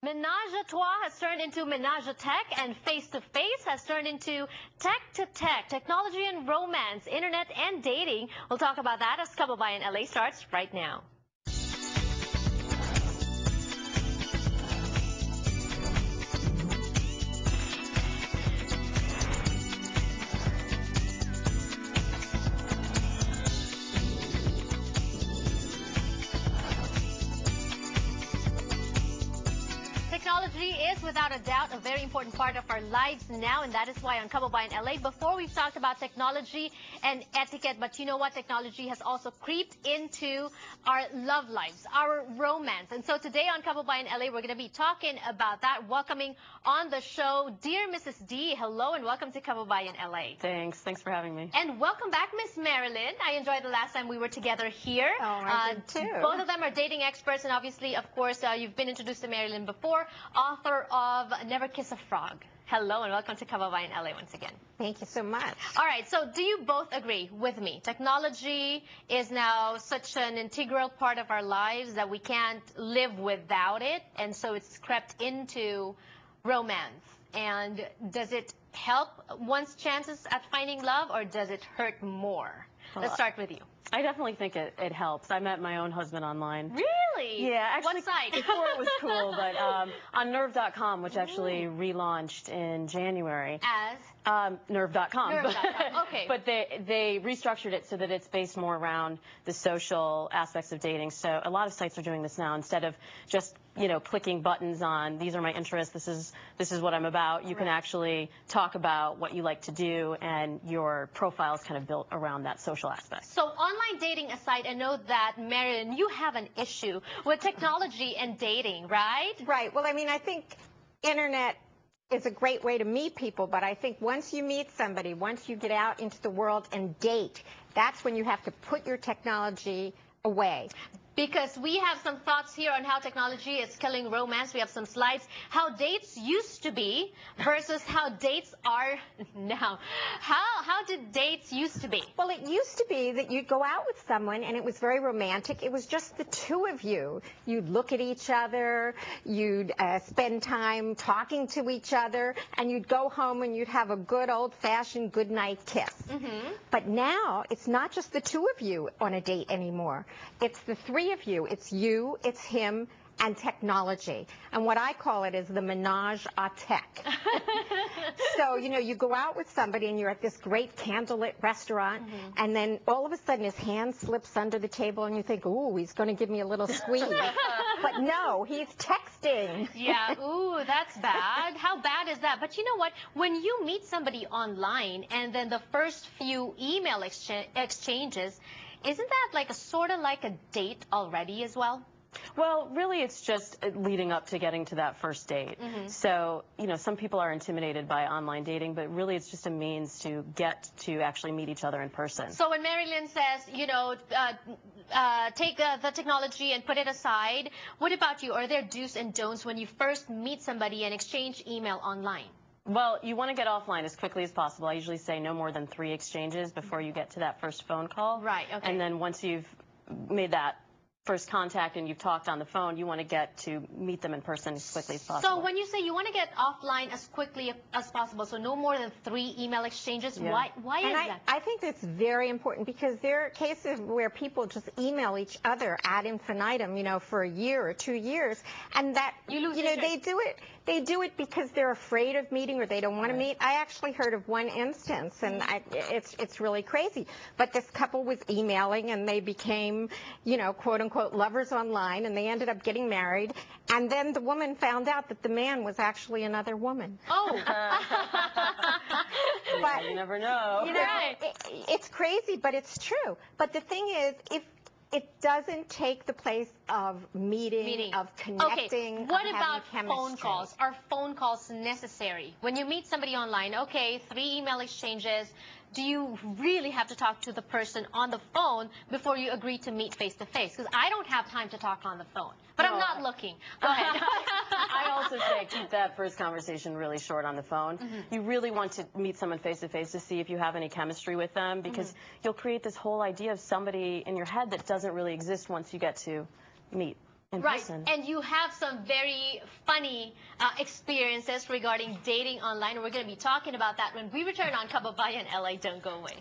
Menage a trois has turned into menage a tech, and face-to-face has turned into tech-to-tech. Technology and romance, internet and dating. We'll talk about that as Kababayan LA starts right now. Technology is without a doubt a very important part of our lives now, and that is why on Kababayan LA, before we've talked about technology and etiquette, but you know what? Technology has also creeped into our love lives, our romance. And so today on Kababayan LA, we're going to be talking about that. Welcoming on the show, dear Mrs. D. Hello and welcome to Kababayan LA. Thanks for having me. And welcome back, Miss Marilyn. I enjoyed the last time we were together here. Oh, I did too. Both of them are dating experts, and obviously, of course, you've been introduced to Marilyn before, author of Never Kiss a Frog. Hello and welcome to Kababayan LA once again. Thank you so much. All right, so do you both agree with me? Technology is now such an integral part of our lives that we can't live without it, and so it's crept into romance. And does it help one's chances at finding love, or does it hurt more? Let's start with you. I definitely think it helps. I met my own husband online. Really? Yeah, actually. What site? Before it was cool, but on Nerve.com, which actually relaunched in January. As? Nerve.com. Nerve.com, okay. But they restructured it so that it's based more around the social aspects of dating. So a lot of sites are doing this now. Instead of just, clicking buttons on, these are my interests, this is what I'm about, you can actually talk about what you like to do, and your profile is kind of built around that social aspect. So online dating aside, I know that, Marilyn, you have an issue with technology and dating, right? Right. Well, I mean, I think internet is a great way to meet people, but I think once you meet somebody, once you get out into the world and date, that's when you have to put your technology away. Because we have some thoughts here on how technology is killing romance. We have some slides, how dates used to be versus how dates are now. How did dates used to be? Well, it used to be that you'd go out with someone and it was very romantic. It was just the two of you. You'd look at each other, you'd spend time talking to each other, and you'd go home and you'd have a good old-fashioned goodnight kiss. Mm-hmm. But now it's not just the two of you on a date anymore. It's the three of you. It's you, it's him, and technology. And what I call it is the menage a tech. So, you go out with somebody and you're at this great candlelit restaurant, and then all of a sudden his hand slips under the table and you think, ooh, he's going to give me a little squeeze. But no, he's texting. Yeah, ooh, that's bad. How bad is that? But you know what? When you meet somebody online and then the first few email exchanges, isn't that like sort of like a date already as well? Well, really, it's just leading up to getting to that first date. So, some people are intimidated by online dating, but really it's just a means to get to actually meet each other in person. So when Marilyn says, take the technology and put it aside, what about you? Are there do's and don'ts when you first meet somebody and exchange email online? Well, you want to get offline as quickly as possible. I usually say no more than 3 exchanges before you get to that first phone call. Right, okay. And then once you've made that first contact and you've talked on the phone, you want to get to meet them in person as quickly as possible. So when you say you want to get offline as quickly as possible, so no more than 3 email exchanges, yeah. why is that? I think that's very important, because there are cases where people just email each other ad infinitum, for a year or 2 years, and that, they do it because they're afraid of meeting or they don't want to meet. I actually heard of one instance, and it's really crazy. But this couple was emailing and they became, quote unquote, lovers online, and they ended up getting married, and then the woman found out that the man was actually another woman. Oh. But you never know. It's crazy, but it's true. But the thing is, if it doesn't take the place of meeting, of connecting. Okay, what about chemistry. phone calls? Are phone calls necessary? When you meet somebody online, okay, 3 email exchanges, do you really have to talk to the person on the phone before you agree to meet face-to-face? Because I don't have time to talk on the phone. But no, I'm not looking. Go ahead. I also say keep that first conversation really short on the phone. You really want to meet someone face-to-face to see if you have any chemistry with them, because you'll create this whole idea of somebody in your head that doesn't really exist once you get to meet. in Right, person. and you have some very funny experiences regarding dating online. We're going to be talking about that when we return on Kababayan LA. Don't go away.